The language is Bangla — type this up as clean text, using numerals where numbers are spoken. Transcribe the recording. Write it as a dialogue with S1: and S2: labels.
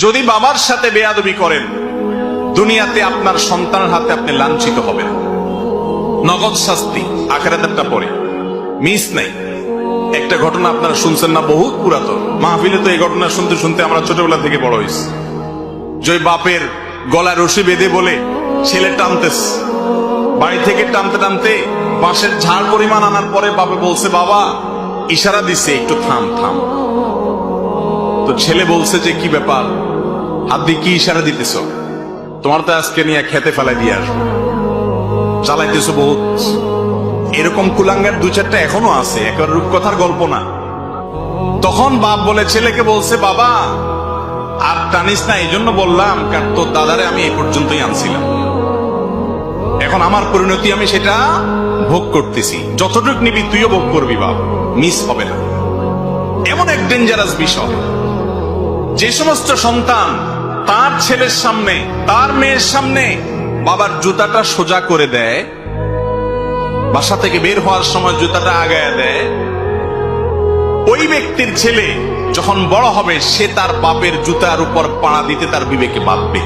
S1: যদি বাবার সাথে বেয়াদবি করেন, দুনিয়াতে আপনার সন্তানের হাতে আপনি লাঞ্ছিত হবেন, নগদ শাস্তি, আখিরাতেরটা পরে মিস নাই। একটা ঘটনা আপনারা শুনছেন না, বহুত পুরাতন মাহফিলে তো এই ঘটনা শুনতে শুনতে আমরা ছোটবেলা থেকে বড় হয়েছি। যে বাপের গলায় রশি বেঁধে বলে ছেলে টানতেছে, বাড়ি থেকে টানতে টানতে বাঁশের ঝাড় পরিমাণ আনার পরে বাপে বলছে, বাবা ইশারা দিচ্ছে একটু থাম থাম। তো ছেলে বলছে যে কি ব্যাপার, হাত দিয়ে কি ইশারা দিতেছ? তোমার তো আজকে নিয়ে খেতে ফেলাই দিয়ে আসবো, চালাইতেছ বহুত। এরকম কুলাঙ্গার দু চারটা এখনো আছে, একেবারে রূপকথার গল্প না। তখন বাপ বলে ছেলেকে বলছে, বাবা আর টানিস না, এই জন্য বললাম কারণ তোর দাদারে আমি এই পর্যন্তই আনছিলাম, এখন আমার পরিণতি আমি সেটা ভোগ করতেছি, যতটুক নিবি তুইও ভোগ করবি বাপ, মিস হবে না। এমন এক ডেঞ্জারাস বিষয়, যে সমস্ত সন্তান তার ছেলের সামনে তার মেয়ের সামনে বাবার জুতাটা সোজা করে দেয়, বাসা থেকে বের হওয়ার সময় জুতাটা আগায় দেয়, ওই ব্যক্তির ছেলে যখন বড় হবে সে তার বাপের জুতার উপর পাড়া দিতে তার বিবেকে বাঁধবে।